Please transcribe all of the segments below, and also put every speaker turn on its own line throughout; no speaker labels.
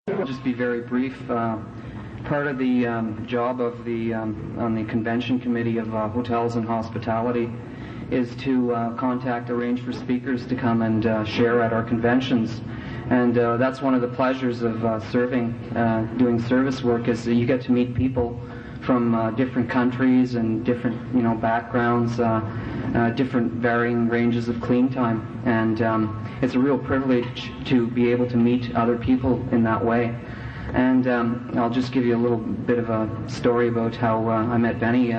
I'll just be very brief. Part of the job of the on the convention committee of hotels and hospitality is to arrange for speakers to come and share at our conventions. And that's one of the pleasures of doing service work, is that you get to meet people from different countries and different backgrounds, different varying ranges of clean time. And it's a real privilege to be able to meet other people in that way. And I'll just give you a little bit of a story about how I met Benny.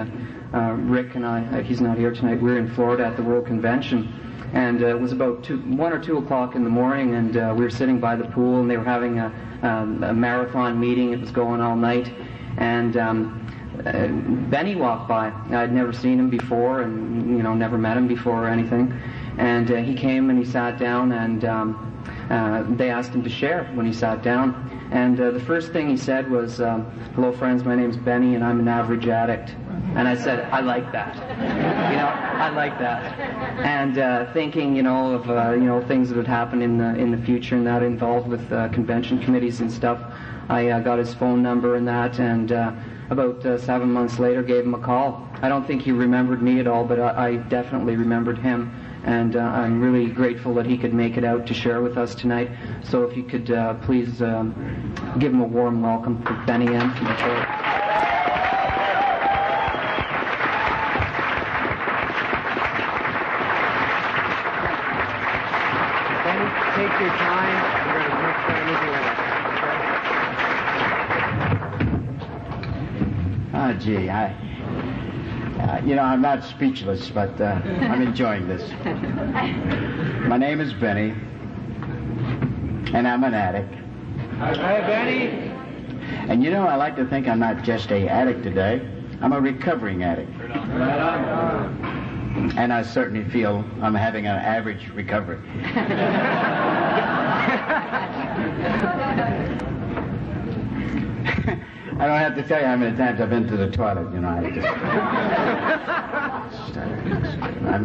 Rick and I, he's not here tonight, we were in Florida at the World Convention. And it was about 1 or 2 o'clock in the morning, and we were sitting by the pool, and they were having a marathon meeting. It was going all night. And Benny walked by. I'd never seen him before, and never met him before or anything. And he came and he sat down, and they asked him to share when he sat down. And the first thing he said was, "Hello, friends. My name's Benny, and I'm an average addict." And I said, "I like that. I like that." And thinking, of things that would happen in the future and that involved with convention committees and stuff, I got his phone number and that, and about 7 months later gave him a call. I don't think he remembered me at all, but I definitely remembered him. And I'm really grateful that he could make it out to share with us tonight. So if you could please give him a warm welcome for Benny M. from the church. Benny, take your time. We're going to make sure anything
Oh, gee, I'm not speechless, but I'm enjoying this. My name is Benny, and I'm an addict.
Hi, Benny.
And I like to think I'm not just a addict today. I'm a recovering addict.
Right on.
And I certainly feel I'm having an average recovery. I don't have to tell you how many times I've been to the toilet,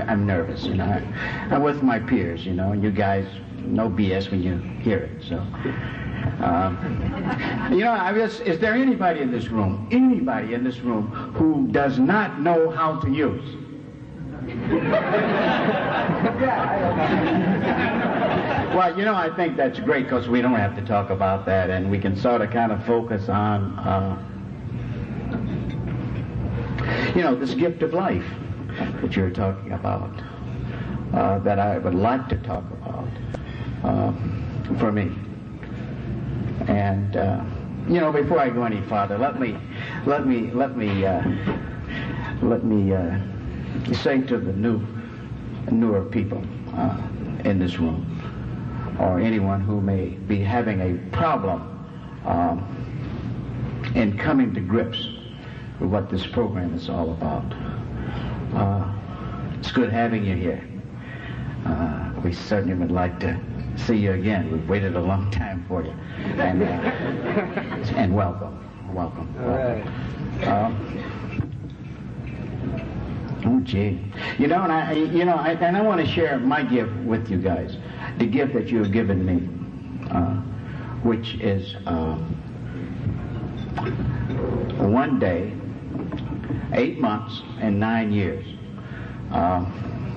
I'm nervous, I'm with my peers, and you guys, no BS when you hear it, so. Is there anybody in this room who does not know how to use? Well, I think that's great, because we don't have to talk about that, and we can sort of kind of focus on, this gift of life that you're talking about, that I would like to talk about for me. And before I go any farther, let me say to the newer people in this room, or anyone who may be having a problem in coming to grips with what this program is all about. It's good having you here. We certainly would like to see you again. We've waited a long time for you. And welcome.
All right.
Oh, gee. And I want to share my gift with you guys. The gift that you have given me, which is 1 day, 8 months, and 9 years.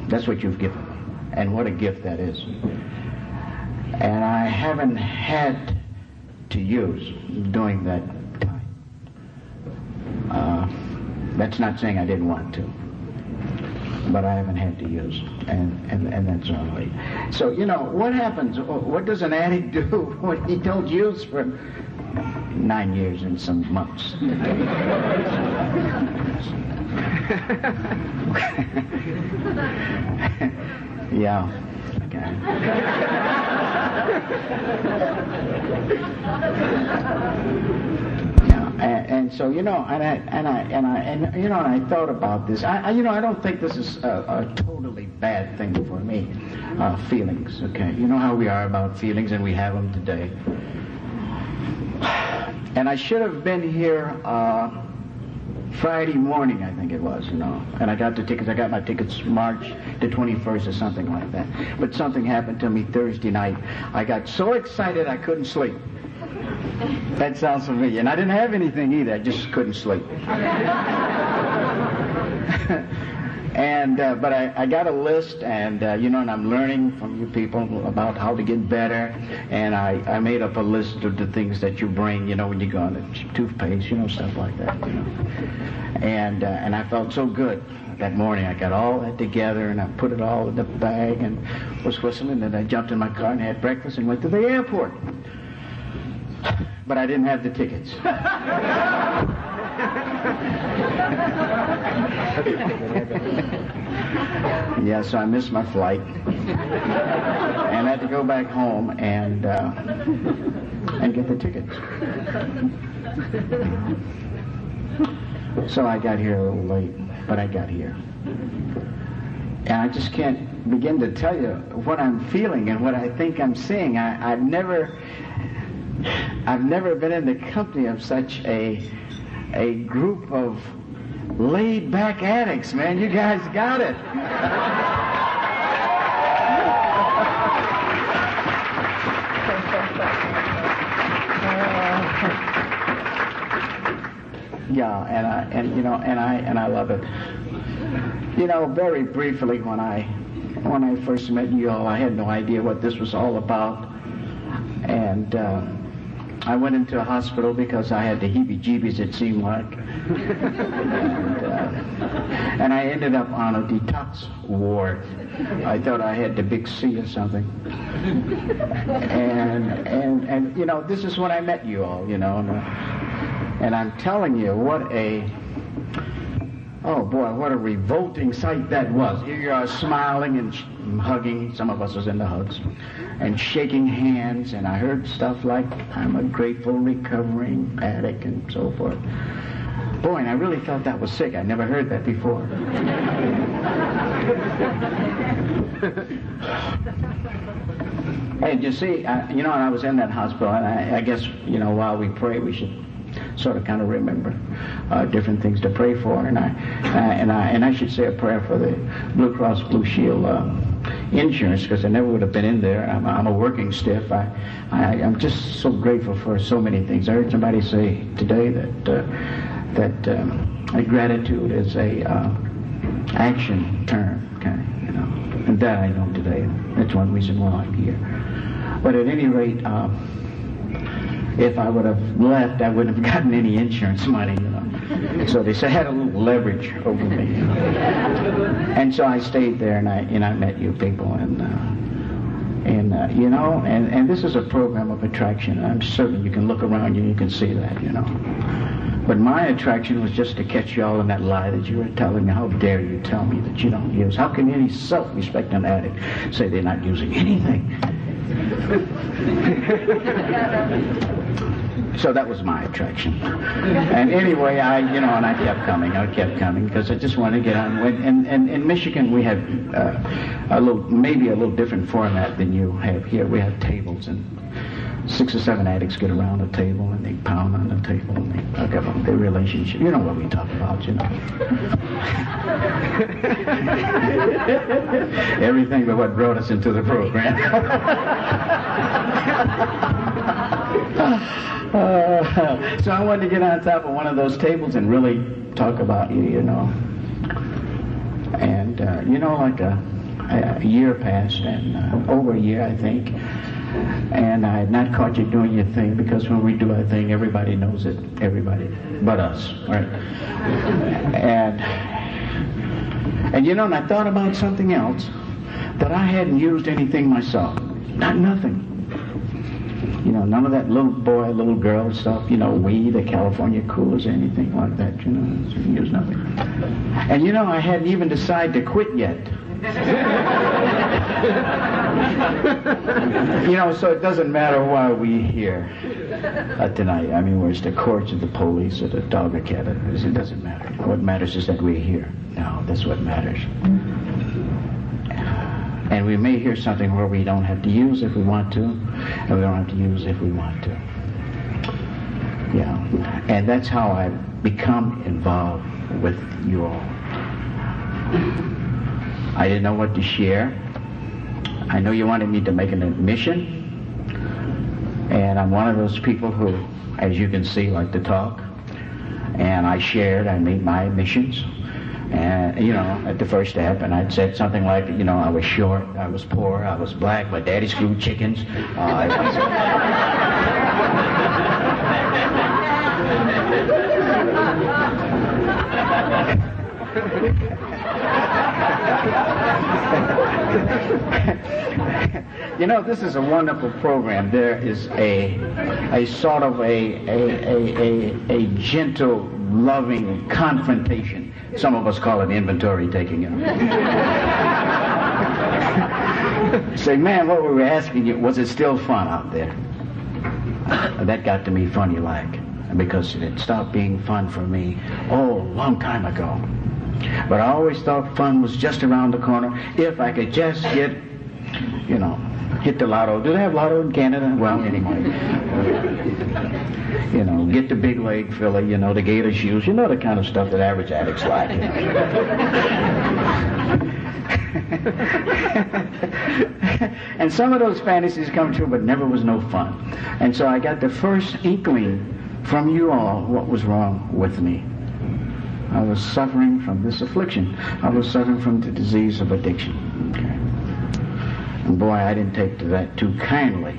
That's what you've given me. And what a gift that is. And I haven't had to use during that time. That's not saying I didn't want to, but I haven't had to use, and that's all right. So, what happens, what does an addict do when he don't use for 9 years and some months? Yeah. Okay. And so, and I thought about this. I don't think this is a totally bad thing for me. Feelings, okay. You know how we are about feelings, and we have them today. And I should have been here Friday morning, I think it was, and I got the tickets. I got my tickets March the 21st or something like that. But something happened to me Thursday night. I got so excited I couldn't sleep. That sounds familiar. And I didn't have anything either. I just couldn't sleep. And but I got a list, and and I'm learning from you people about how to get better. And I made up a list of the things that you bring, when you go on the toothpaste, stuff like that. And I felt so good that morning. I got all that together, and I put it all in the bag, and was whistling. And I jumped in my car and had breakfast and went to the airport. But I didn't have the tickets. Yeah, so I missed my flight and had to go back home and get the tickets. So I got here a little late, but I got here. And I just can't begin to tell you what I'm feeling and what I think I'm seeing. I've never been in the company of such a group of laid-back addicts, man. You guys got it. Yeah, and I love it. Very briefly, when I first met you all, I had no idea what this was all about, and I went into a hospital because I had the heebie-jeebies, it seemed like. And I ended up on a detox ward. I thought I had the big C or something. And this is when I met you all, and I'm telling you, what a revolting sight that was. Here you are smiling and hugging, some of us was in the hugs, and shaking hands, and I heard stuff like, I'm a grateful recovering addict and so forth. Boy, and I really felt that was sick. I never heard that before. And you see, and I was in that hospital, and I guess, while we pray, we should sort of kind of remember different things to pray for, and I should say a prayer for the Blue Cross Blue Shield insurance, because I never would have been in there. I'm a working stiff. I'm just so grateful for so many things. I heard somebody say today that gratitude is a action term, and that I know today. That's one reason why I'm here. But at any rate, if I would have left, I wouldn't have gotten any insurance money, So they had a little leverage over me, And so I stayed there, and I met you people, and this is a program of attraction. I'm certain you can look around you and you can see that, But my attraction was just to catch you all in that lie that you were telling me. How dare you tell me that you don't use? How can any self-respecting addict say they're not using anything? So that was my attraction. And anyway, I kept coming because I just wanted to get on. And in Michigan, we have maybe a little different format than you have here. We have tables, and 6 or 7 addicts get around a table, and they pound on the table, and they talk about their relationship. You know what we talk about, Everything but what brought us into the program. So I wanted to get on top of one of those tables and really talk about you, And, like a year passed, and over a year, I think, and I had not caught you doing your thing, because when we do our thing, everybody knows it, everybody but us, right? And I thought about something else, that I hadn't used anything myself, nothing. None of that little boy, little girl stuff, weed or California coolers, anything like that, use nothing. And I hadn't even decided to quit yet. So it doesn't matter why we're here tonight. I mean, where's the courts or the police or the dog or cat, it doesn't matter. What matters is that we're here. No, that's what matters. And we may hear something where we don't have to use if we want to, and we don't have to use if we want to. Yeah. And that's how I've become involved with you all. I didn't know what to share. I know you wanted me to make an admission. And I'm one of those people who, as you can see, like to talk. And I made my admissions. And, at the first step, and I'd said something like, I was short, I was poor, I was black, my daddy screwed chickens. This is a wonderful program. There is a sort of a gentle, loving confrontation. Some of us call it inventory taking. Say, man, what we were asking you, was it still fun out there? That got to me funny like, because it stopped being fun for me, a long time ago. But I always thought fun was just around the corner if I could just get, hit the lotto. Do they have lotto in Canada? Well, anyway. Get the big leg filler, the gator shoes, the kind of stuff that average addicts like. And some of those fantasies come true, but never was no fun. And so I got the first inkling from you all what was wrong with me. I was suffering from this affliction. I was suffering from the disease of addiction. Okay. And boy, I didn't take to that too kindly,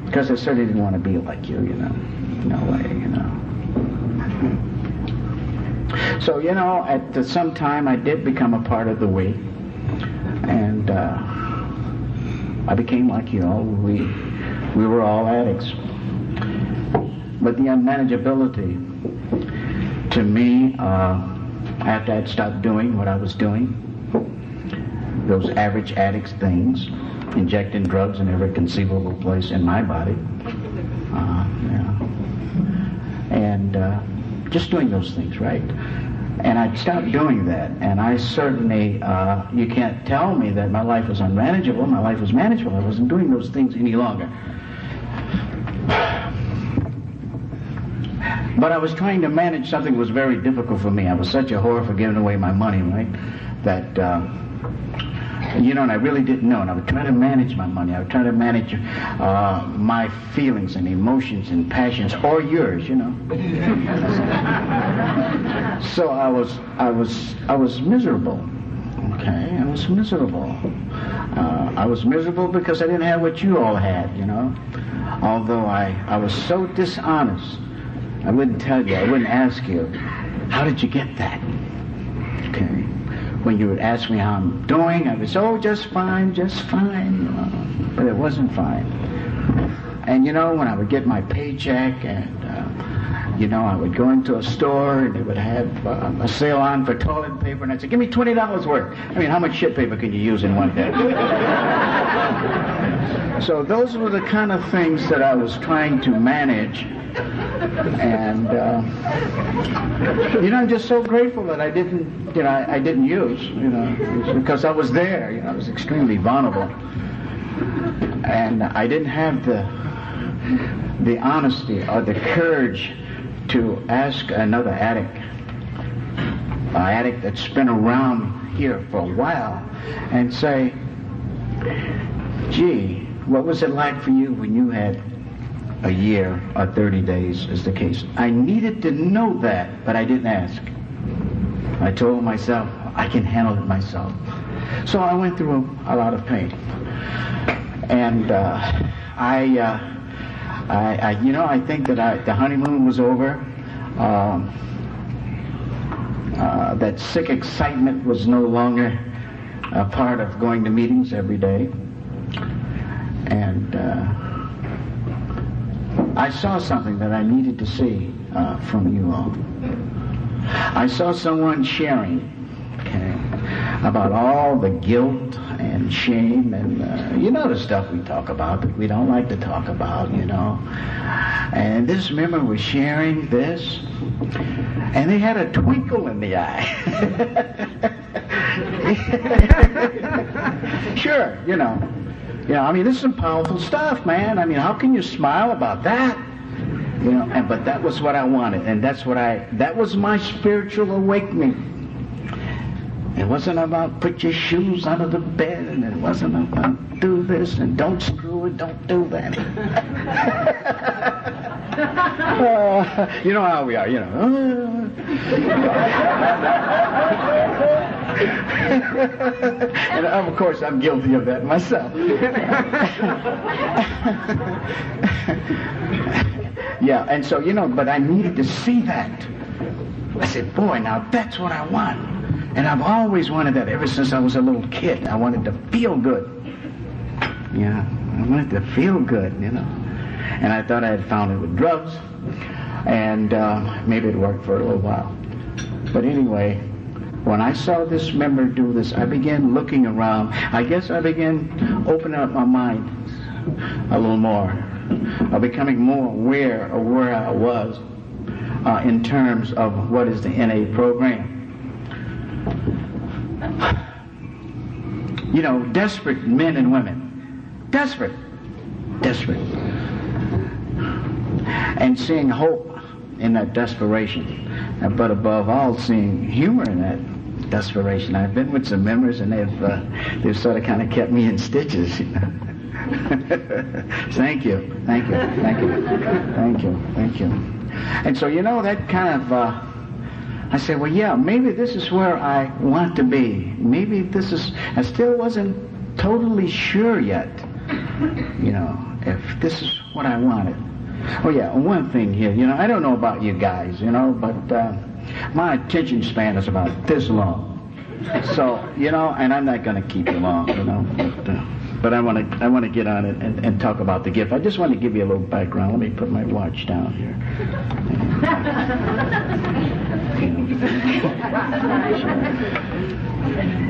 because I certainly didn't want to be like you, no way, So, at some time I did become a part of the we, and I became like you all. We were all addicts. But the unmanageability, to me, after I'd stopped doing what I was doing, those average addicts things, injecting drugs in every conceivable place in my body, and just doing those things, right? And I'd stopped doing that, and I certainly, you can't tell me that my life was unmanageable. My life was manageable. I wasn't doing those things any longer. But I was trying to manage something that was very difficult for me. I was such a whore for giving away my money, right? That, and I really didn't know. And I would try to manage my money. I would try to manage my feelings and emotions and passions, or yours, So I was miserable. Okay, I was miserable. I was miserable because I didn't have what you all had, Although I was so dishonest. I wouldn't tell you, I wouldn't ask you, how did you get that? Okay. When you would ask me how I'm doing, I would say, just fine, But it wasn't fine. And when I would get my paycheck and, I would go into a store and they would have a sale on for toilet paper, and I'd say, give me $20 worth. I mean, how much shit paper can you use in one day? So those were the kind of things that I was trying to manage. And I'm just so grateful that I didn't use, because I was there. I was extremely vulnerable, and I didn't have the honesty or the courage to ask another addict, an addict that's been around here for a while, and say, gee, what was it like for you when you had a year or 30 days, is the case? I needed to know that, but I didn't ask. I told myself, I can handle it myself. So I went through a lot of pain. And I think that the honeymoon was over. That sick excitement was no longer a part of going to meetings every day. And I saw something that I needed to see from you all. I saw someone sharing, about all the guilt and shame and the stuff we talk about that we don't like to talk about, And this member was sharing this, and they had a twinkle in the eye. Sure, I mean, this is some powerful stuff, man. I mean, how can you smile about that? But that was what I wanted, and that was my spiritual awakening. It wasn't about put your shoes under the bed, and it wasn't about do this and don't screw it, don't do that. You know how we are, you know. And of course I'm guilty of that myself. Yeah, and so, you know, but I needed to see that. I said, boy, now that's what I want. And I've always wanted that ever since I was a little kid. I wanted to feel good. Yeah, I wanted to feel good, you know. And I thought I had found it with drugs. And maybe it worked for a little while. But anyway, when I saw this member do this, I began looking around. I guess I began opening up my mind a little more. Becoming more aware of where I was in terms of what is the NA program. You know, desperate men and women. Desperate. And seeing hope in that desperation. But above all, seeing humor in that desperation. I've been with some members and they've sort of kind of kept me in stitches, you know. Thank you. And so, you know, that kind of, I said, well, yeah, maybe this is where I want to be. Maybe this is, I still wasn't totally sure yet, you know, if this is what I wanted. Oh, yeah, one thing here, you know, I don't know about you guys, you know, but my attention span is about this long. So, you know, and I'm not going to keep you long, you know, but I want to get on it and talk about the gift. I just want to give you a little background. Let me put my watch down here.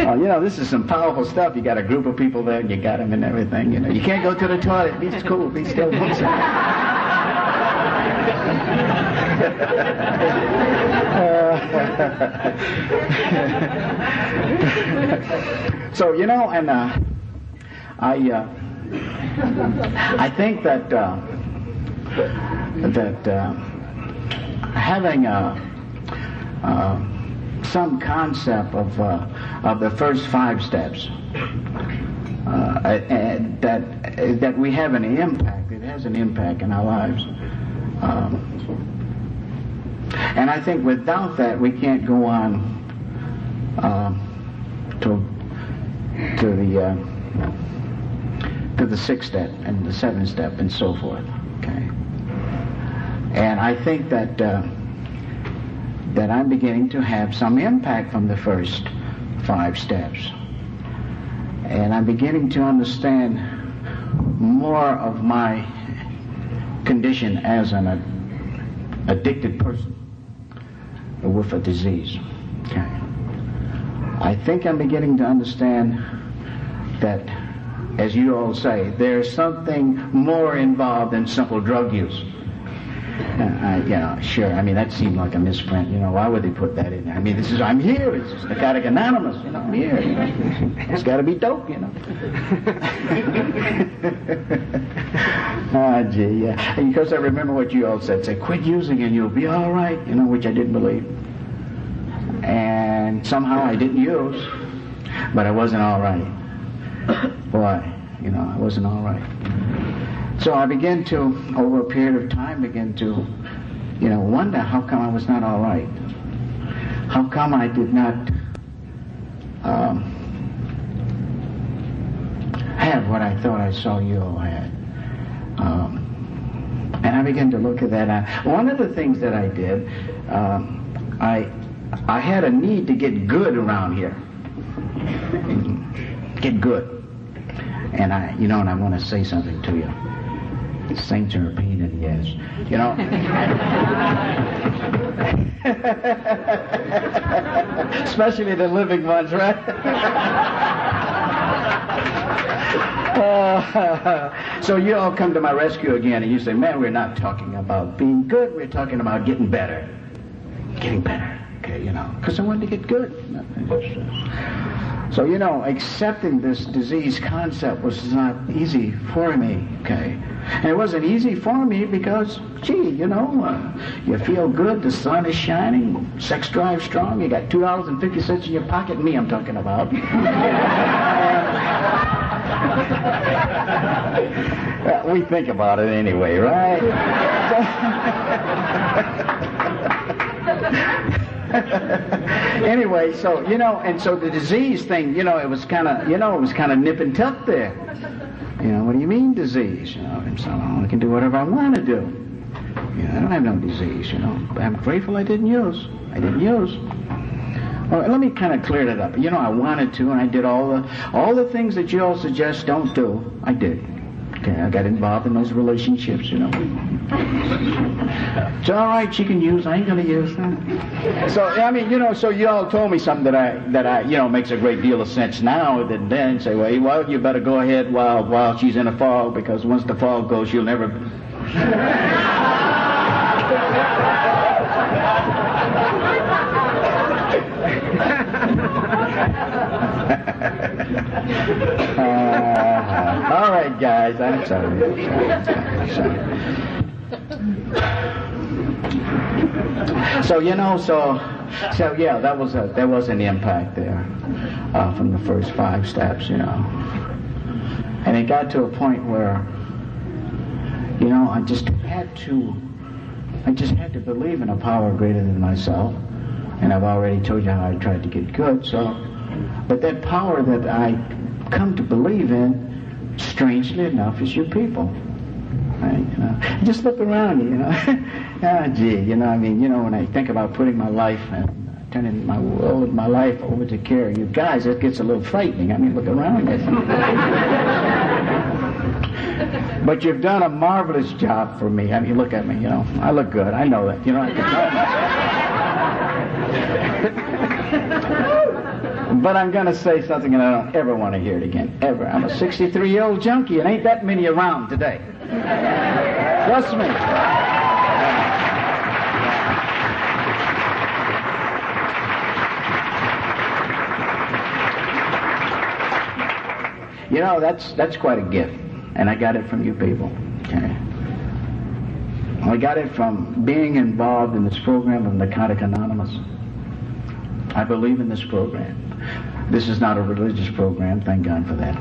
Oh, you know, this is some powerful stuff. You got a group of people there, and you got them and everything. You know, you can't go to the toilet. Be cool. Be still. One second. So, you know, and I think that having some concept of the first 5 steps, and that we have an impact. It has an impact in our lives. And I think without that, we can't go on to the 6th step and the 7th step and so forth. Okay. And I think that that I'm beginning to have some impact from the first 5 steps, and I'm beginning to understand more of my condition as an addicted person with a disease. Okay. I think I'm beginning to understand that, as you all say, there's something more involved than simple drug use. You know, sure, I mean, that seemed like a misprint. You know, why would they put that in there? I mean, this is, I'm here, it's Narcotics Anonymous, you know, I'm here. You know. It's got to be dope, you know. Gee, yeah. And because I remember what you all said, say, quit using and you'll be all right, you know, which I didn't believe. And somehow I didn't use, but I wasn't all right. Boy, you know, I wasn't all right. So I began to, over a period of time, you know, wonder how come I was not all right. How come I did not have what I thought I saw you all had. And I began to look at that. One of the things that I did, I had a need to get good around here. Get good. And and I want to say something to you. Saints are a pain in the ass. You know? Especially the living ones, right? So you all come to my rescue again and you say, man, we're not talking about being good, we're talking about getting better. Getting better. Okay, you know, because I wanted to get good. So, accepting this disease concept was not easy for me, okay? And it wasn't easy for me because, you feel good, the sun is shining, sex drive strong, you got $2.50 in your pocket, me I'm talking about. Well, we think about it anyway, right? Anyway, so, and so the disease thing, it was kind of nip and tuck there. What do you mean disease? So I can do whatever I want to do. I don't have no disease, But I'm grateful I didn't use. Well, let me kind of clear that up. I wanted to, and I did all the things that you all suggest don't do. I did. Okay, I got involved in those relationships, It's all right, she can use. I ain't gonna use that. So so you all told me something that I makes a great deal of sense now than then. Say, well, you better go ahead while she's in a fog, because once the fog goes, you'll never. All right, guys, I'm sorry. So yeah, there was an impact there from the first 5 steps, and it got to a point where, I just had to believe in a power greater than myself, and I've already told you how I tried to get good. But that power that I come to believe in, strangely enough, is you people. Right? Just look around you, when I think about putting my life and turning my world, my life over to care of you guys, it gets a little frightening. Look around you. But you've done a marvelous job for me. Look at me, I look good. I know that. I can But I'm going to say something and I don't ever want to hear it again, ever. I'm a 63-year-old junkie and ain't that many around today. Trust me. That's quite a gift, and I got it from you people. Okay. I got it from being involved in this program of Narcotics Anonymous. I believe in this program. This is not a religious program, thank God for that.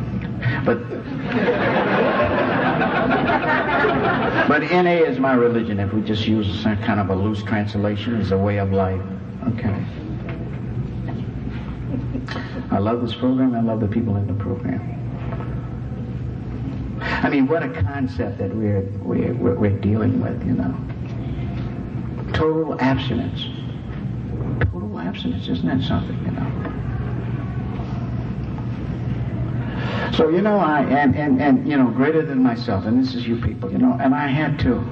But NA is my religion, if we just use some kind of a loose translation, as a way of life. Okay. I love this program, I love the people in the program. What a concept that we're dealing with, Total abstinence. Total abstinence, isn't that something, So, greater than myself, and this is you people, and I had to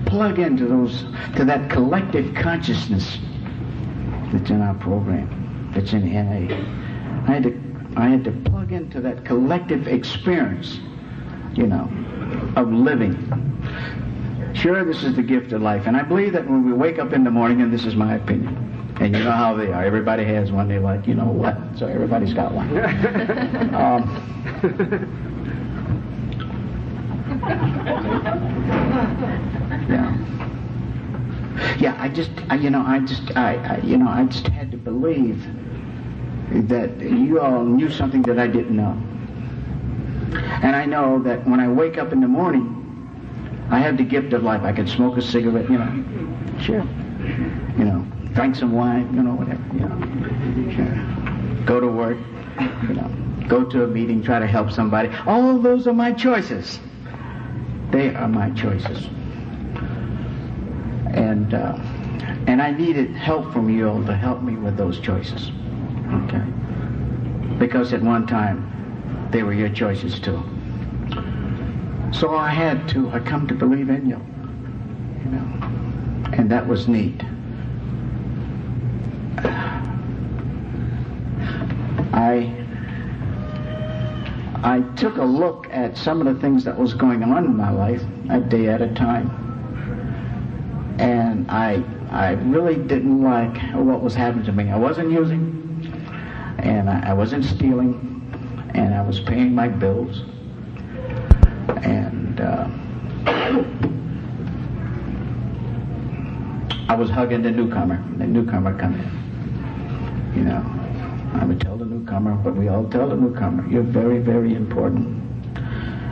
plug into that collective consciousness that's in our program, that's in NA. I had to plug into that collective experience, of living. Sure, this is the gift of life, and I believe that when we wake up in the morning, and this is my opinion, and you know how they are, everybody has one, they like, what, so everybody's got one. I just had to believe that you all knew something that I didn't know. And I know that when I wake up in the morning, I have the gift of life. I can smoke a cigarette, sure. Drink some wine, whatever, sure. Go to work, go to a meeting, try to help somebody. All of those are my choices. They are my choices. And I needed help from you all to help me with those choices. Okay. Because at one time, they were your choices too. So I come to believe in you. And that was neat. I took a look at some of the things that was going on in my life, a day at a time. And I I really didn't like what was happening to me. I wasn't using, and I wasn't stealing, and I was paying my bills. And I was hugging the newcomer. The newcomer come in. You know, I would tell the newcomer what we all tell the newcomer: you're very, very important.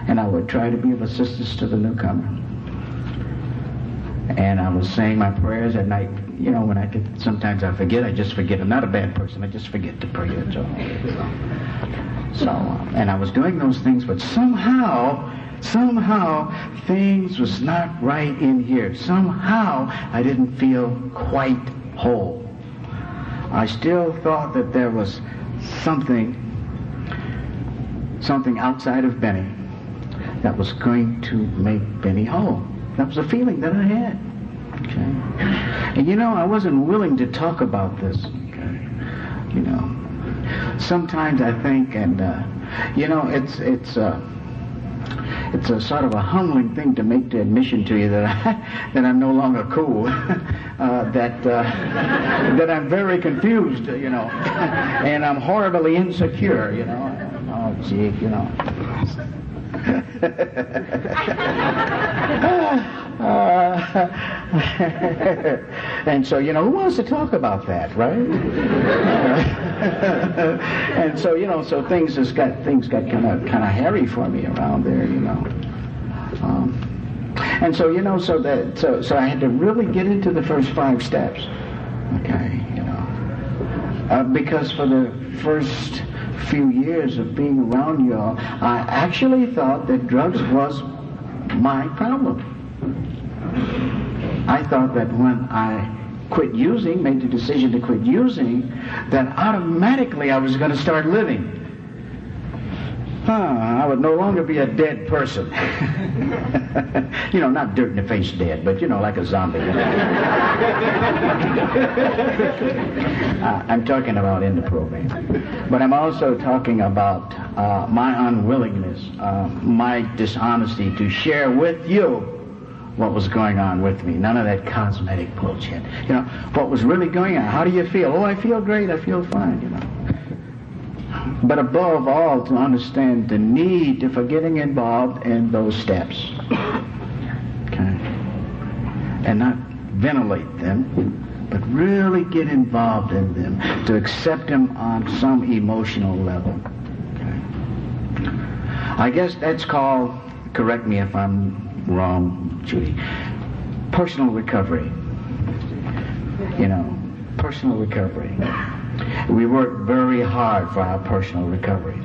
And I would try to be of assistance to the newcomer. And I was saying my prayers at night. You know, when sometimes I forget. I just forget. I'm not a bad person. I just forget to pray. That's all. So, and I was doing those things, but somehow things was not right in here. Somehow I didn't feel quite whole. I still thought that there was something outside of Benny that was going to make Benny whole. That was a feeling that I had. Okay. And you know, I wasn't willing to talk about this. Okay. You know, sometimes I think, and you know, it's a sort of a humbling thing to make the admission to you that I'm no longer cool, that I'm very confused, you know, and I'm horribly insecure, you know. Oh, gee, you know. And so, you know, who wants to talk about that, right? And so, you know, so things got kind of hairy for me around there, you know. And so, you know, so I had to really get into the first 5 steps, okay, you know, because for the first few years of being around you all, I actually thought that drugs was my problem. I thought that when I quit using, made the decision to quit using, that automatically I was going to start living. I would no longer be a dead person. You know, not dirt in the face dead, but, you know, like a zombie. I'm talking about in the program. But I'm also talking about my unwillingness, my dishonesty to share with you what was going on with me. None of that cosmetic bullshit. You know, what was really going on. How do you feel? Oh, I feel great. I feel fine, you know. But above all, to understand the need for getting involved in those steps. Okay? And not ventilate them, but really get involved in them, to accept them on some emotional level. Okay? I guess that's called, correct me if I'm wrong, Judy, personal recovery. You know, personal recovery. We work very hard for our personal recovery.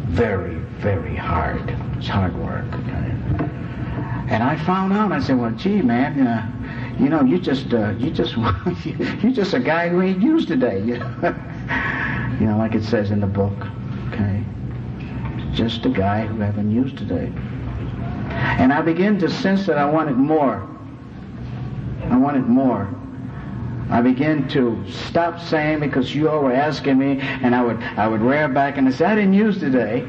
Very, very hard. It's hard work. Okay? And I found out, I said, well, gee, man, you know, you're just a guy who ain't used today. You know, like it says in the book. Okay? Just a guy who haven't used today. And I began to sense that I wanted more. I wanted more. I began to stop saying, because you all were asking me, and I would rear back and I say, I didn't use today.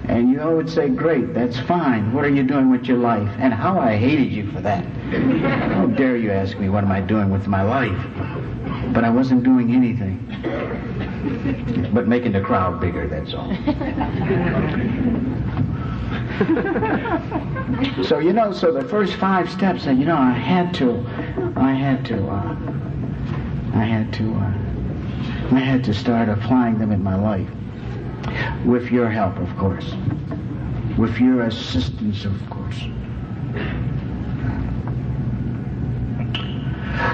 And you all would say, great, that's fine. What are you doing with your life? And how I hated you for that. How dare you ask me, what am I doing with my life? But I wasn't doing anything. But making the crowd bigger, that's all. So, you know, so the first 5 steps, you know, I had to start applying them in my life. With your help, of course. With your assistance, of course.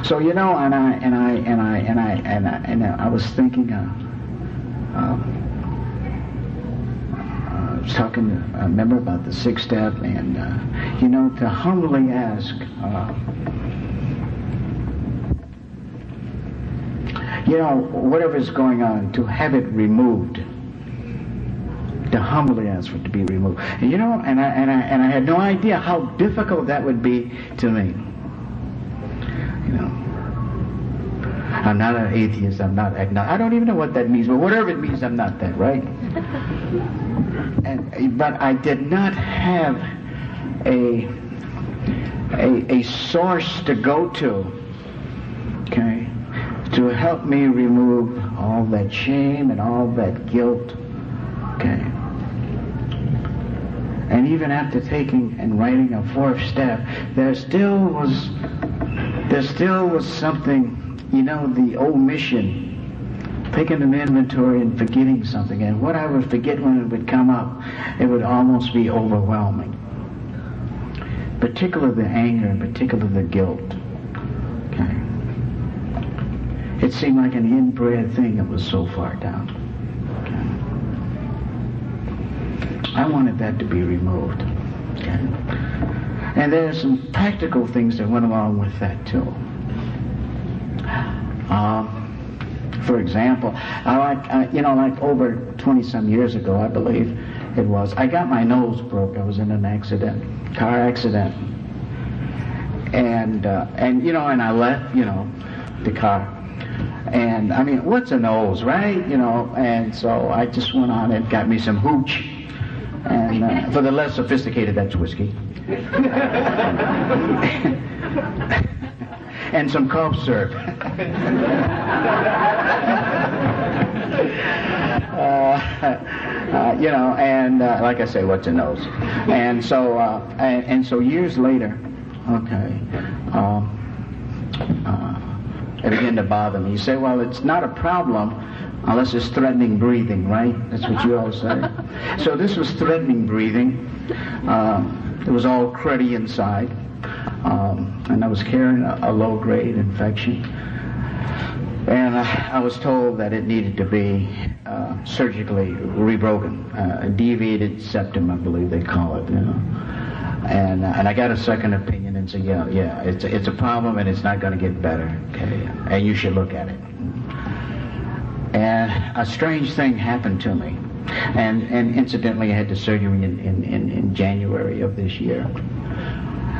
So, you know, and I was thinking, I was talking to a member about the 6th step, and you know, to humbly ask, you know, whatever's going on, to have it removed. To humbly ask for it to be removed. And you know, and I had no idea how difficult that would be to me. You know, I'm not an atheist. I'm not agnostic. I don't even know what that means, but whatever it means, I'm not that, right? But I did not have a source to go to to help me remove all that shame and all that guilt. Okay. And even after taking and writing a fourth step, there still was something, the omission, taking an inventory and forgetting something. And what I would forget when it would come up, it would almost be overwhelming. Particularly the anger and particularly the guilt. Okay. It seemed like an inbred thing that was so far down. Okay. I wanted that to be removed. Okay. And there are some practical things that went along with that too. For example, like over 20-some years ago, I believe it was, I got my nose broke. I was in an accident, car accident, and I left, the car. And I mean, what's a nose, right? And so I just went on and got me some hooch. And for the less sophisticated, that's whiskey. And some cough syrup. Like I say, what's a nose? And so years later, okay, it began to bother me. You say, well, it's not a problem unless it's threatening breathing, right? That's what you all say. So this was threatening breathing. It was all cruddy inside. And I was carrying a low-grade infection. And I was told that it needed to be surgically rebroken. A deviated septum, I believe they call it. And I got a second opinion and said, yeah, it's a problem and it's not going to get better. Okay, and you should look at it. And a strange thing happened to me. And incidentally, I had the surgery in January of this year.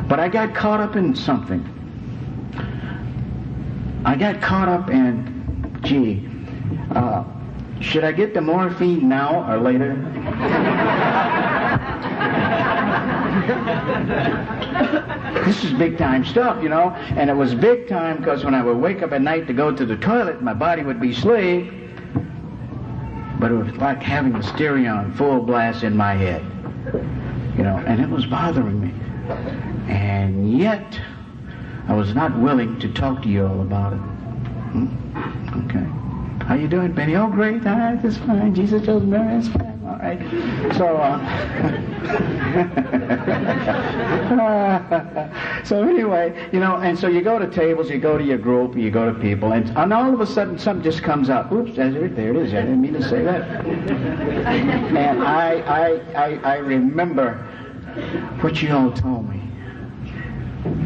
But I got caught up in something. I got caught up in, should I get the morphine now or later? This is big time stuff, and it was big time because when I would wake up at night to go to the toilet, my body would be asleep, but it was like having the stereo on full blast in my head, and it was bothering me. And yet, I was not willing to talk to you all about it. Okay. How you doing, Benny? Oh, great. All right, that's fine. Jesus chose Mary. That's fine. All right. So anyway, and so you go to tables, you go to your group, you go to people, and all of a sudden something just comes up. Oops, there it is. I didn't mean to say that. And I remember what you all told me.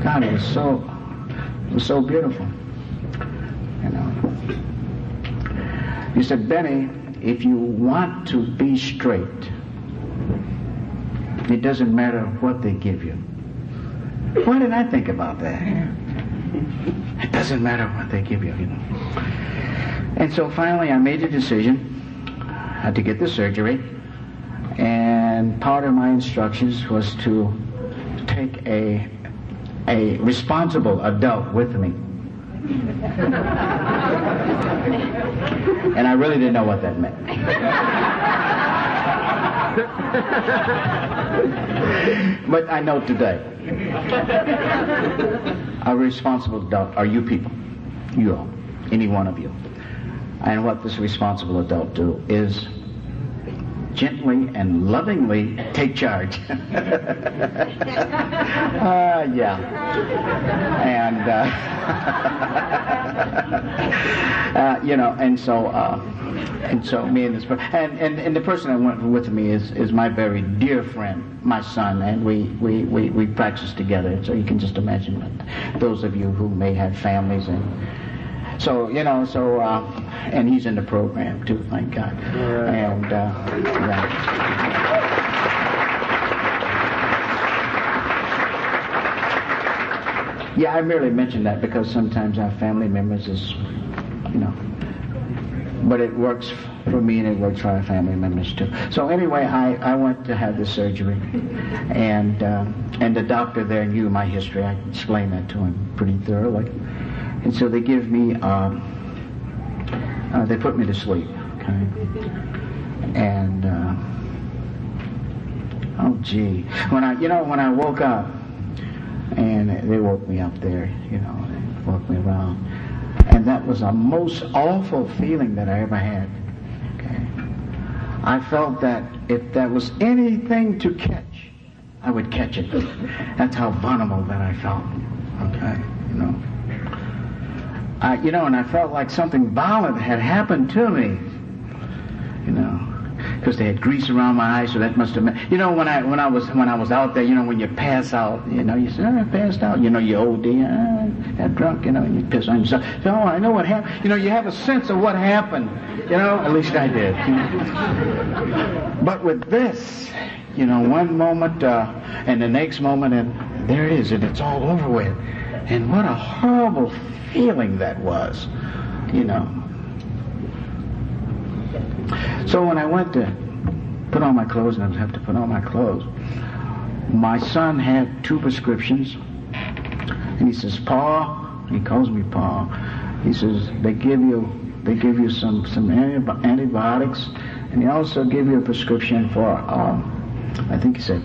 God, it was so beautiful. You said, Benny, if you want to be straight, it doesn't matter what they give you. Why did I think about that? It doesn't matter what they give you, And so finally I made a decision to get the surgery, and part of my instructions was to take a responsible adult with me. And I really didn't know what that meant. But I know today. A responsible adult are you people. You all. Any one of you. And what this responsible adult do is gently and lovingly take charge. Yeah. And and so me and this and the person that went with me is my very dear friend, my son, and we practice together. So you can just imagine that those of you who may have families and and he's in the program too, thank God. Right. And yeah, I merely mention that because sometimes our family members is, but it works for me and it works for our family members too. So anyway, I went to have the surgery, and the doctor there knew my history. I explained that to him pretty thoroughly, and so they give me they put me to sleep. Okay, and oh gee, when I woke up, and they woke me up there, they woke me around, and that was the most awful feeling that I ever had. Okay, I felt that if there was anything to catch, I would catch it. That's how vulnerable that I felt. Okay, and I felt like something violent had happened to me. Because they had grease around my eyes, so that must have been. When I was out there, when you pass out, you say, I passed out. You OD, got drunk, and you piss on yourself. So, I know what happened. You have a sense of what happened. At least I did. But with this, one moment and the next moment, and there it is, and it's all over with. And what a horrible feeling that was, So when I went to put on my clothes, and I would have to put on my clothes, my son had 2 prescriptions, and he says, "Paul," he calls me Paul. He says, they give you some antibiotics, and they also give you a prescription for I think he said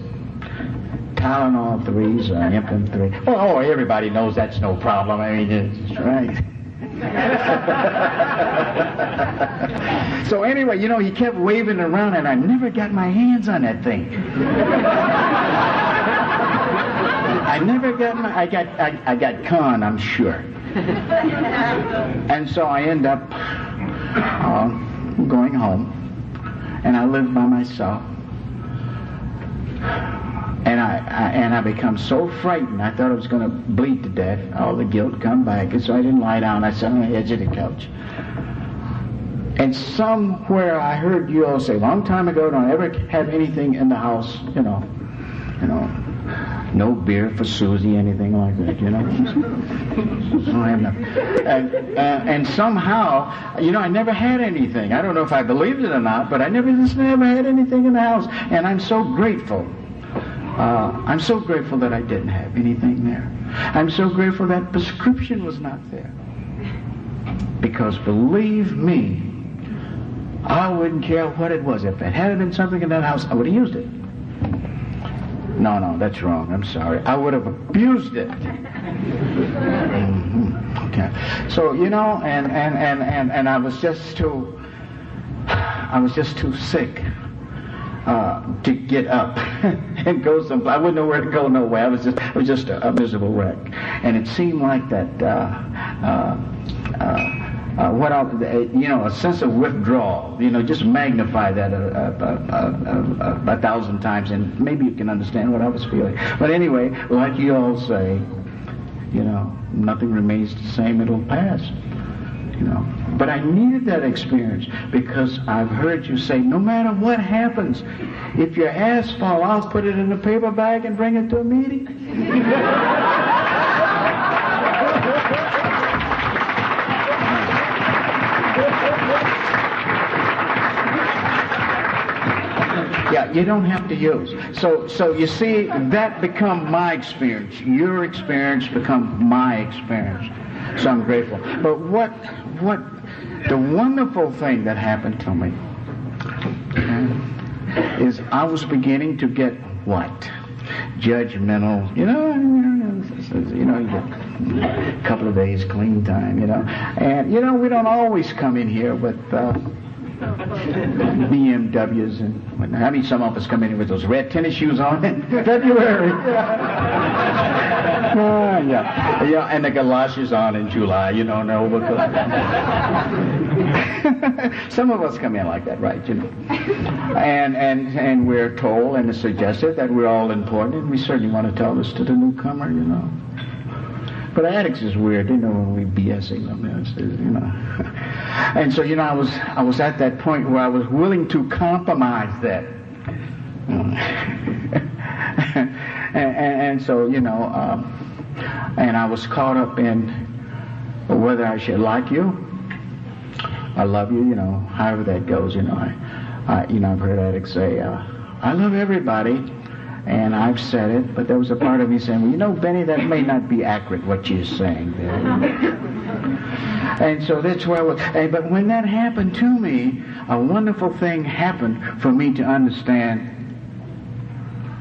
Tylenol 3s or Imprim 3. Oh, everybody knows that's no problem. I mean, it's right. So anyway, he kept waving it around, and I never got my hands on that thing. I got con, I'm sure. And so I end up going home, and I lived by myself. And I become so frightened, I thought I was going to bleed to death. All the guilt come back, and so I didn't lie down. I sat on the edge of the couch. And somewhere I heard you all say, long time ago, don't ever have anything in the house, no beer for Susie, anything like that, And somehow, I never had anything. I don't know if I believed it or not, but I never had anything in the house. And I'm so grateful. I'm so grateful that I didn't have anything there. I'm so grateful that prescription was not there. Because believe me, I wouldn't care what it was. If it had been something in that house, I would have used it. No, that's wrong. I'm sorry. I would have abused it. Okay. So, and I was just too sick to get up and go someplace. I wouldn't know where to go nowhere. I was just a miserable wreck. And it seemed like that a sense of withdrawal, just magnify that 1,000 times, and maybe you can understand what I was feeling. But anyway, like you all say, nothing remains the same, it'll pass. But I needed that experience, because I've heard you say, no matter what happens, if your ass fall out, put it in a paper bag and bring it to a meeting. Yeah, you don't have to use. So you see, that become my experience. Your experience become my experience. So I'm grateful. But what the wonderful thing that happened to me is I was beginning to get what? Judgmental. You get a couple of days clean time, And, we don't always come in here with BMWs and whatnot. I mean, some of us come in with those red tennis shoes on in February. Yeah, and the galoshes on in July, no, because some of us come in like that, right, And we're told and it's suggested that we're all important, and we certainly want to tell this to the newcomer, But addicts is weird, when we BSing them, And so, I was at that point where I was willing to compromise that. And so, and I was caught up in whether I should like you, I love you, however that goes, I've heard addicts say, I love everybody, and I've said it, but there was a part of me saying, well, you know, Benny, that may not be accurate what you're saying there. And so that's where I was. But when that happened to me, a wonderful thing happened for me to understand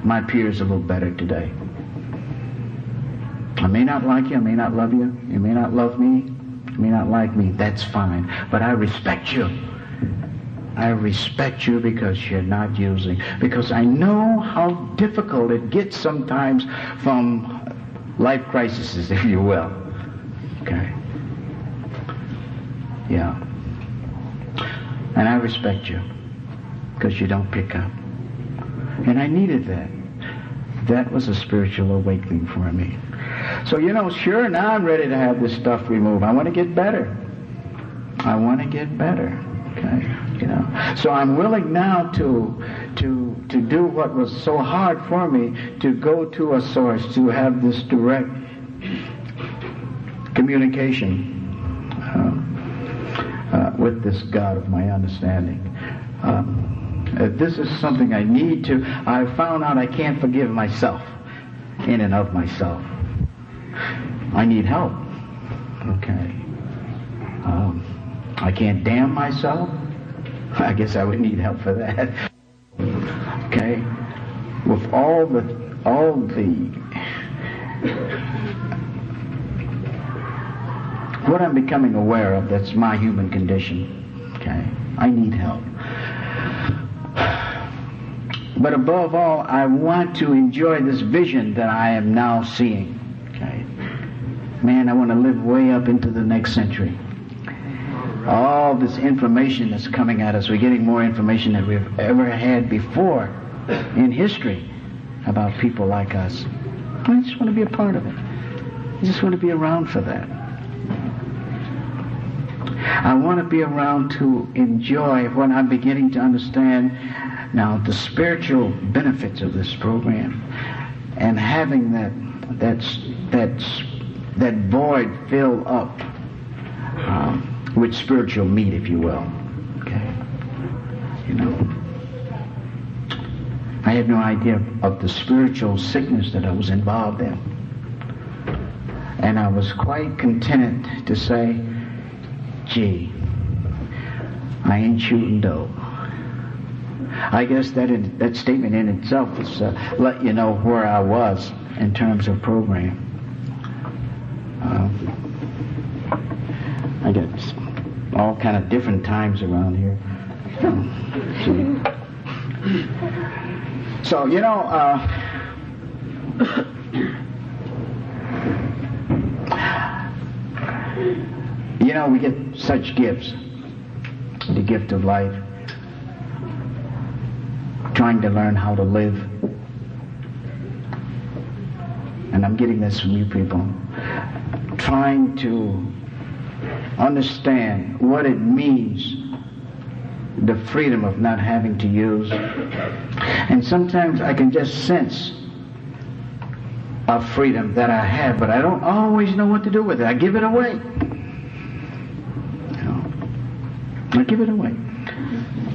my peers a little better today. I may not like you, I may not love you, you may not love me, you may not like me, that's fine. But I respect you. I respect you because you're not using, because I know how difficult it gets sometimes from life crises, if you will. Okay? Yeah. And I respect you because you don't pick up. And I needed that. That was a spiritual awakening for me. So, you know, sure, now I'm ready to have this stuff removed. I want to get better. I want to get better. Okay, you know. So I'm willing now to do what was so hard for me, to go to a source, to have this direct communication with this God of my understanding. This is something I need to. I found out I can't forgive myself in and of myself. I need help. Okay. I can't damn myself. I guess I would need help for that. Okay. With all the what I'm becoming aware of, that's my human condition. Okay. I need help. But above all, I want to enjoy this vision that I am now seeing. Okay. Man, I want to live way up into the next century. All this information that's coming at us, we're getting more information than we've ever had before in history about people like us. I just want to be a part of it. I just want to be around for that. I want to be around to enjoy what I'm beginning to understand now, the spiritual benefits of this program, and having that void filled up with spiritual meat, if you will. Okay, you know, I had no idea of the spiritual sickness that I was involved in, and I was quite contented to say, gee, I ain't shooting dope. I guess that statement in itself is let you know where I was in terms of program. I get all kind of different times around here. So, you know, we get such gifts. The gift of life. Trying to learn how to live. And I'm getting this from you people. Trying to understand what it means, the freedom of not having to use. And sometimes I can just sense a freedom that I have, but I don't always know what to do with it. I give it away. I give it away.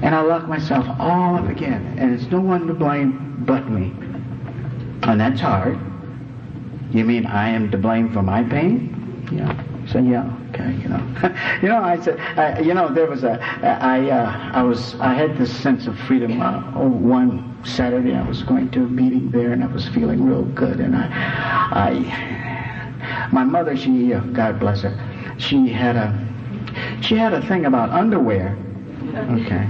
And I lock myself all up again. And it's no one to blame but me. And that's hard. You mean I am to blame for my pain? Yeah. So yeah, okay, you know. I said, there was I had this sense of freedom. One Saturday I was going to a meeting there, and I was feeling real good. And my mother, she, God bless her, she had a thing about underwear. Okay,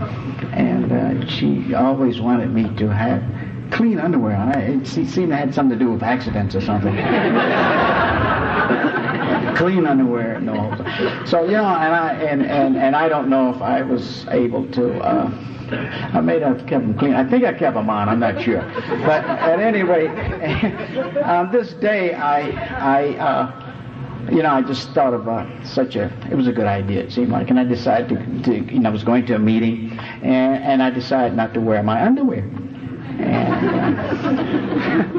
and she always wanted me to have clean underwear on. It seemed to have something to do with accidents or something. Clean underwear, no. So and I don't know if I was able to. I may have kept them clean. I think I kept them on. I'm not sure. But at any rate, on this day, I just thought of it was a good idea, it seemed like, and I decided to I was going to a meeting, and I decided not to wear my underwear.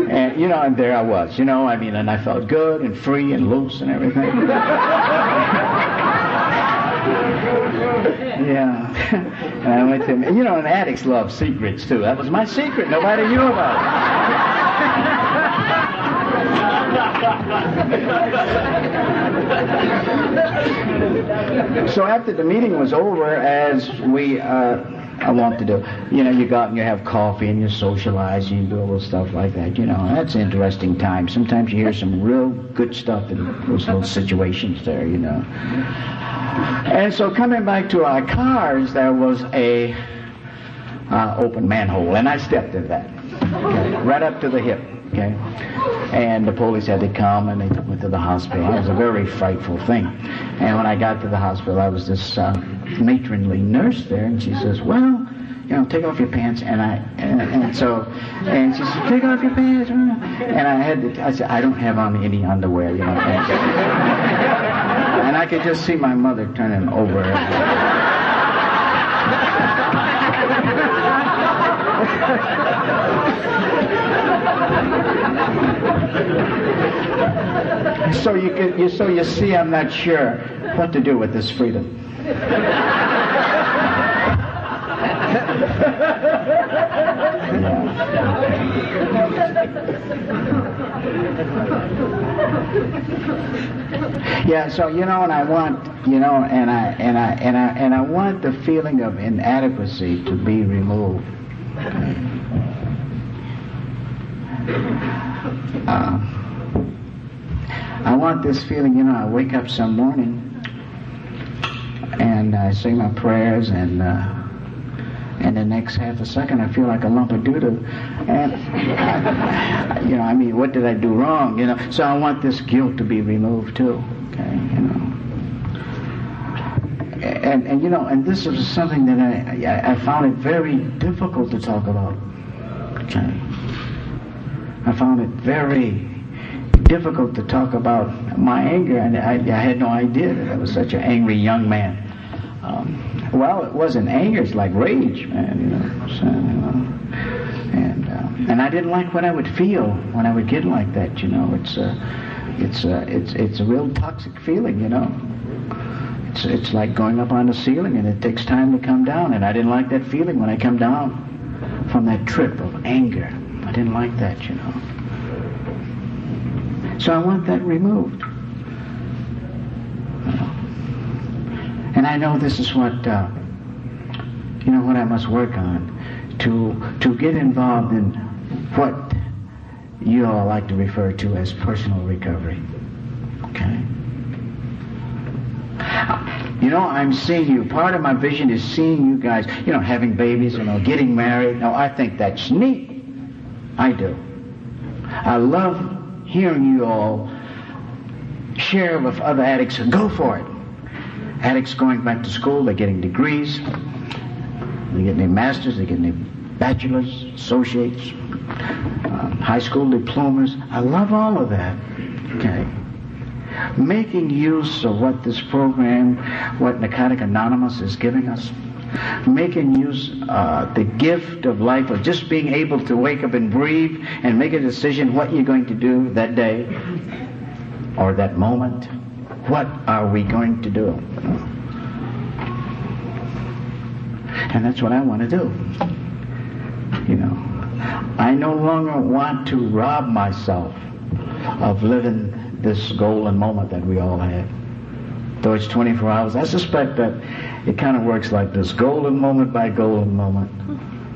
And there I was, and I felt good and free and loose and everything. Yeah. And I went to him. And addicts love secrets, too. That was my secret. Nobody knew about it. So after the meeting was over, as I want to do, you go out and you have coffee and you socialize, you do a little stuff like that. That's an interesting time. Sometimes you hear some real good stuff in those little situations there, And so coming back to our cars, there was a open manhole, and I stepped in that, okay, right up to the hip, okay. And the police had to come, and they took me to the hospital. It was a very frightful thing. And when I got to the hospital, there was this matronly nurse there, and she says, "Well, take off your pants." And she said, "Take off your pants." And I said, "I don't have on any underwear, And I could just see my mother turning over. So you see, I'm not sure what to do with this freedom. Yeah, so and I want, and I want the feeling of inadequacy to be removed. I want this feeling, I wake up some morning and I say my prayers, and the next half a second I feel like a lump of doo-doo, and what did I do wrong? So I want this guilt to be removed too. Okay, and this is something that I found it very difficult to talk about. Okay, I found it very difficult to talk about my anger, and I had no idea that I was such an angry young man. Well, it wasn't anger; it's like rage, man. And I didn't like what I would feel when I would get like that. It's a real toxic feeling. It's like going up on the ceiling, and it takes time to come down. And I didn't like that feeling when I come down from that trip of anger. I didn't like that. So I want that removed. And I know this is what what I must work on to get involved in what you all like to refer to as personal recovery. Okay? I'm seeing you. Part of my vision is seeing you guys, having babies, getting married. Now, I think that's neat. I do. I love hearing you all share with other addicts. Go for it. Addicts going back to school, they're getting degrees, they're getting their masters, they're getting their bachelors, associates, high school diplomas. I love all of that. Okay. Making use of what this program, what Narcotics Anonymous is giving us, making use the gift of life of just being able to wake up and breathe and make a decision what you're going to do that day or that moment. What are we going to do? And that's what I want to do. I no longer want to rob myself of living this golden moment that we all have. Though it's 24 hours, I suspect that it kind of works like this, golden moment by golden moment.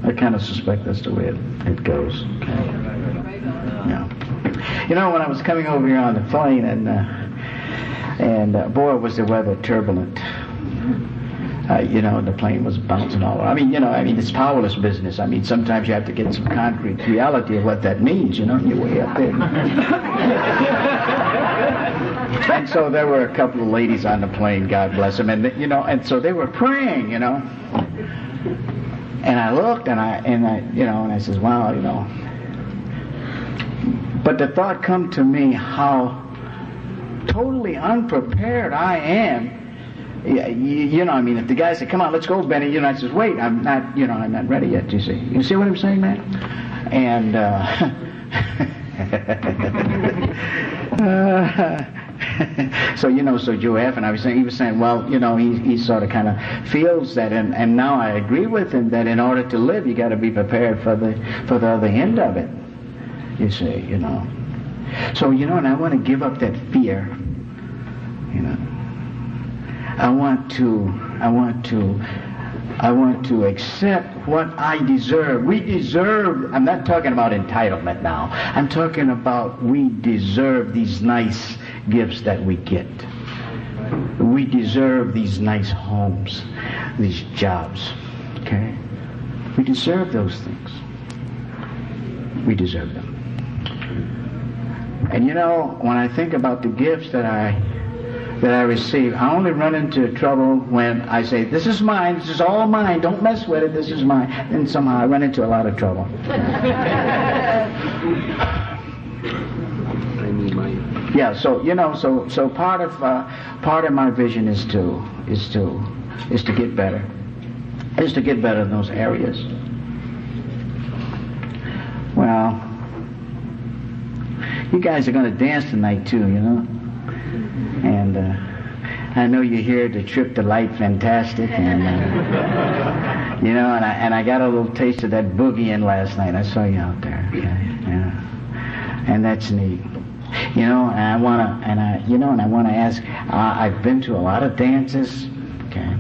I kind of suspect that's the way it goes. Okay. Yeah. When I was coming over here on the plane, and boy, was the weather turbulent. The plane was bouncing all over. It's powerless business. Sometimes you have to get some concrete reality of what that means, you're way up there. And so there were a couple of ladies on the plane, God bless them, and so they were praying, And I looked, and I says, wow, But the thought come to me how totally unprepared I am. If the guy said, "Come on, let's go, Benny," I says, "Wait, I'm not ready yet." You see what I'm saying, man? And So so Joe F. and he was saying, well, he sort of kind of feels that, and now I agree with him that in order to live, you got to be prepared for the other end of it. You see, So and I want to give up that fear. I want to accept what I deserve. We deserve, I'm not talking about entitlement now. I'm talking about we deserve these nice gifts that we get. We deserve these nice homes, these jobs. Okay? We deserve those things. We deserve them. And when I think about the gifts that I receive, I only run into trouble when I say, this is mine, this is all mine, don't mess with it, this is mine. And somehow I run into a lot of trouble. Yeah, so so part of my vision is to get better. Is to get better in those areas. Well, you guys are going to dance tonight too, And I know you're here to trip the light fantastic, and and I got a little taste of that boogie in last night. I saw you out there, yeah. And that's neat, And I wanna ask. I've been to a lot of dances, okay,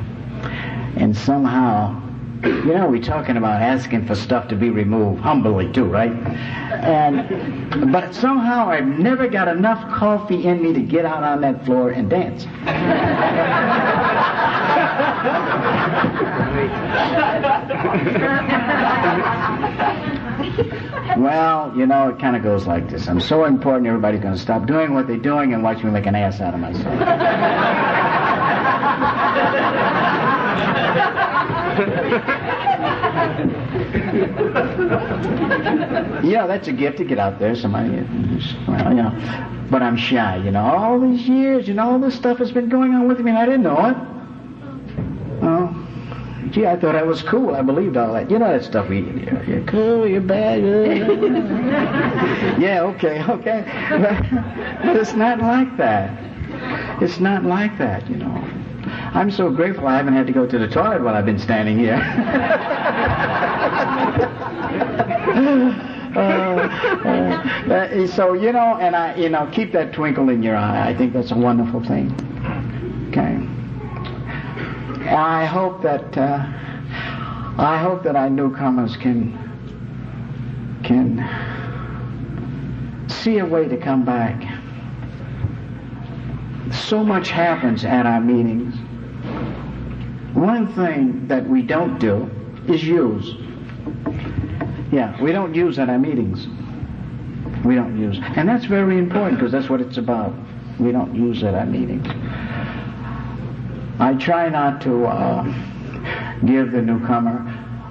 and somehow, we're talking about asking for stuff to be removed humbly too, right? But somehow I've never got enough coffee in me to get out on that floor and dance. Well, it kind of goes like this. I'm so important, everybody's going to stop doing what they're doing and watch me make an ass out of myself. That's a gift to get out there. Somebody, but I'm shy. All these years, all this stuff has been going on with me, and I didn't know it. Oh, gee, I thought I was cool. I believed all that. That stuff. You're cool. You're bad. Yeah, okay. But it's not like that. It's not like that. I'm so grateful I haven't had to go to the toilet while I've been standing here. So, and I, keep that twinkle in your eye. I think that's a wonderful thing. Okay. I hope that our newcomers can see a way to come back. So much happens at our meetings. One thing that we don't do is use. Yeah, we don't use at our meetings. We don't use. And that's very important because that's what it's about. We don't use at our meetings. I try not to give the newcomer,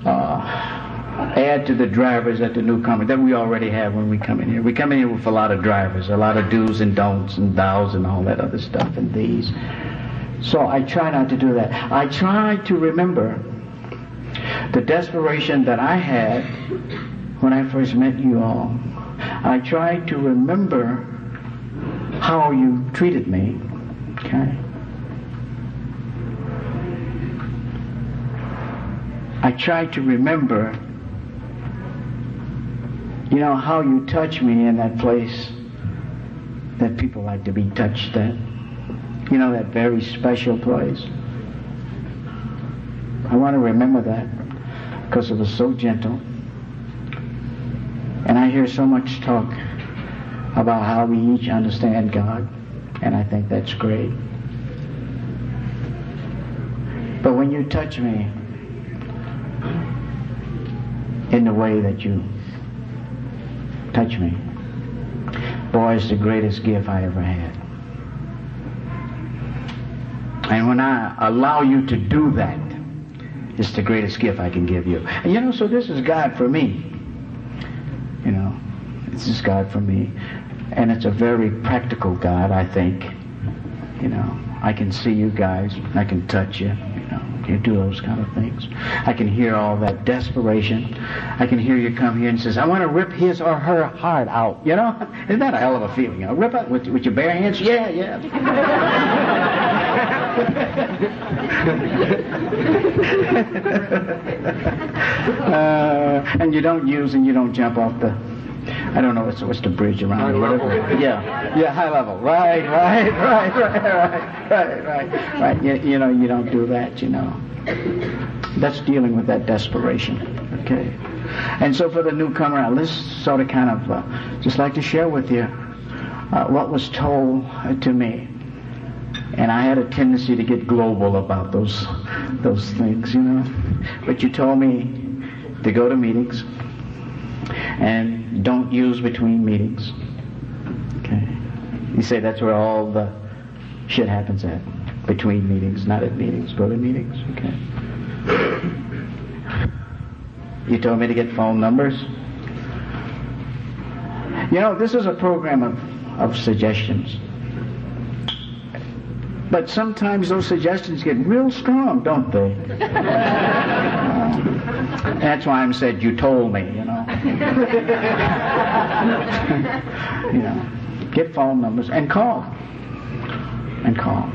add to the drivers at the newcomer that we already have when we come in here. We come in here with a lot of drivers, a lot of do's and don'ts and thous and all that other stuff and these. So I try not to do that. I try to remember the desperation that I had when I first met you all. I try to remember how you treated me. Okay? I try to remember, how you touch me in that place that people like to be touched at. That very special place. I want to remember that because it was so gentle. And I hear so much talk about how we each understand God, and I think that's great. But when you touch me in the way that you touch me, boy, it's the greatest gift I ever had. And when I allow you to do that, it's the greatest gift I can give you. And so this is God for me. This is God for me. And it's a very practical God, I think. I can see you guys. I can touch you. You do those kind of things. I can hear all that desperation. I can hear you come here and says, I want to rip his or her heart out. You know? Isn't that a hell of a feeling? You know? Rip it with your bare hands? Yeah, yeah. And you don't use and you don't jump off the, I don't know, what's the bridge around
high
here?
level.
Yeah, high level. Right. You know, you don't do that, you know. That's dealing with that desperation, okay? And so for the newcomer, let's sort of kind of just like to share with you what was told to me. And I had a tendency to get global about those things, you know. But you told me to go to meetings and don't use between meetings. Okay. You say that's where all the shit happens at. Between meetings, not at meetings. Go to meetings. Okay. You told me to get phone numbers. You know, this is a program of suggestions. But sometimes those suggestions get real strong, don't they? That's why I'm said you told me, you know. You know, get phone numbers and call. And call.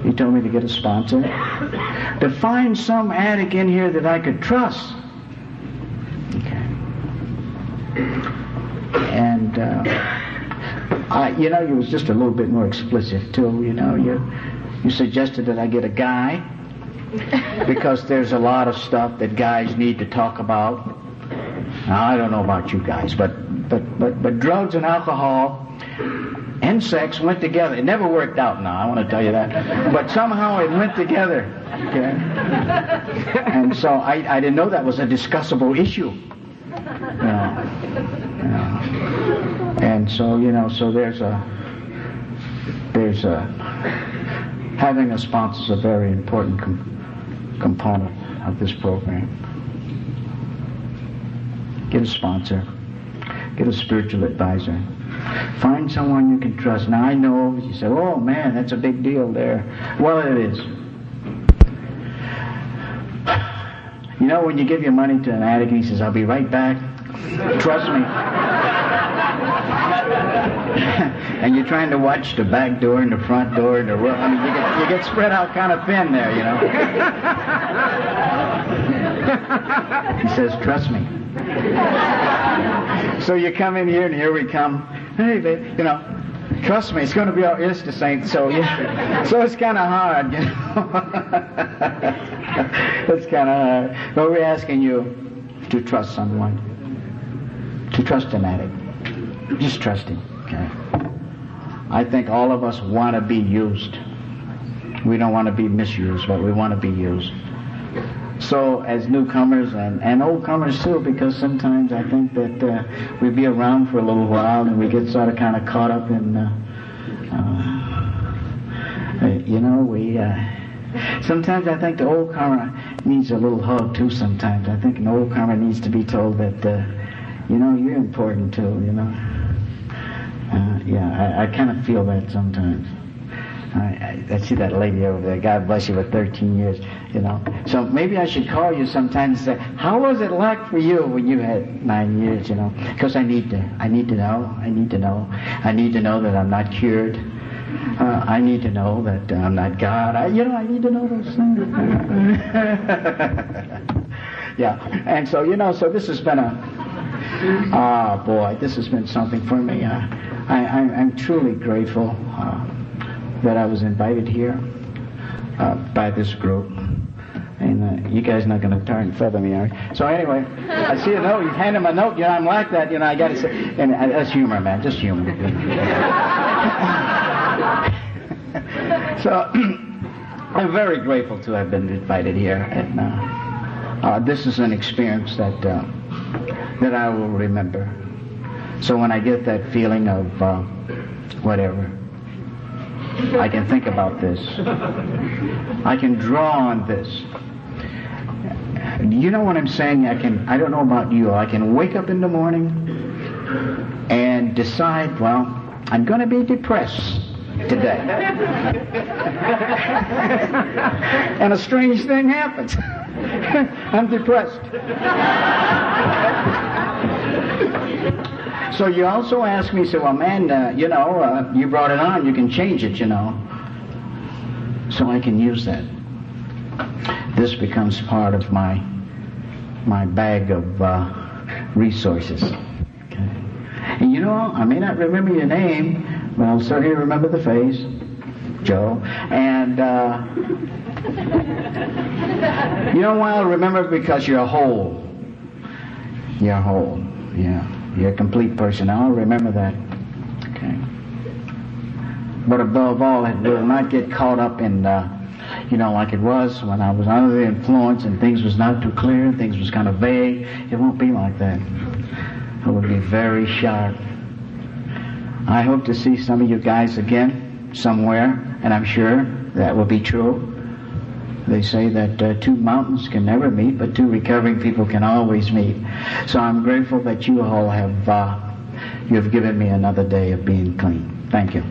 He told me to get a sponsor. To find some addict in here that I could trust. Okay. And you know, you was just a little bit more explicit too. You know, you suggested that I get a guy because there's a lot of stuff that guys need to talk about. Now, I don't know about you guys, but drugs and alcohol and sex went together. It never worked out now, I want to tell you that. But somehow it went together. Okay? And so I didn't know that was a discussable issue. You know. And so, you know, so there's a having a sponsor is a very important component of this program. Get a sponsor. Get a spiritual advisor. Find someone you can trust. Now I know you say, oh man, that's a big deal there. Well, it is. You know, when you give your money to an addict and he says, I'll be right back, trust me. And you're trying to watch the back door and the front door and the roof. I mean, you get spread out kind of thin there, you know. He says, trust me. So you come in here and here we come. Hey, babe, you know, trust me, it's going to be all. It's the same. So yeah, so it's kind of hard, you know. It's kind of hard. But we're asking you to trust someone, to trust an addict. Just trust him. Okay. I think all of us want to be used. We don't want to be misused, but we want to be used. So as newcomers and old comers too, because sometimes I think that we be around for a little while and we get sort of kind of caught up in, you know, sometimes I think the old comer needs a little hug too sometimes. I think an old comer needs to be told that, you know, you're important too, you know. Yeah, I kind of feel that sometimes. I see that lady over there. God bless you for 13 years, you know. So maybe I should call you sometimes and say, how was it like for you when you had 9 years, you know? Because I need to know. I need to know that I'm not cured. I need to know that I'm not God. I need to know those things. Yeah, and so, you know, so this has been this has been something for me. I'm truly grateful that I was invited here by this group. And you guys not going to tar and feather me, are you? So anyway, I see a note. You hand him a note. You know, I'm like that. You know, I got to say, and that's humor, man. Just humor. So I'm very grateful to have been invited here. And this is an experience that I will remember. So when I get that feeling of whatever, I can think about this. I can draw on this. You know what I'm saying? I don't know about you. I can wake up in the morning and decide, well, I'm going to be depressed. today. And a strange thing happens. I'm depressed. So you also asked me, so, well, man, you brought it on, you can change it, so I can use that. This becomes part of my bag of resources. Okay. And I may not remember your name, but I'll certainly remember the face, Joe. And why I'll remember? Because you're whole. You're whole. Yeah. You're a complete person. I'll remember that. Okay. But above all, it will not get caught up in, like it was when I was under the influence and things was not too clear, things was kind of vague. It won't be like that. It will be very sharp. I hope to see some of you guys again somewhere, and I'm sure that will be true. They say that two mountains can never meet, but two recovering people can always meet. So I'm grateful that you all have given me another day of being clean. Thank you.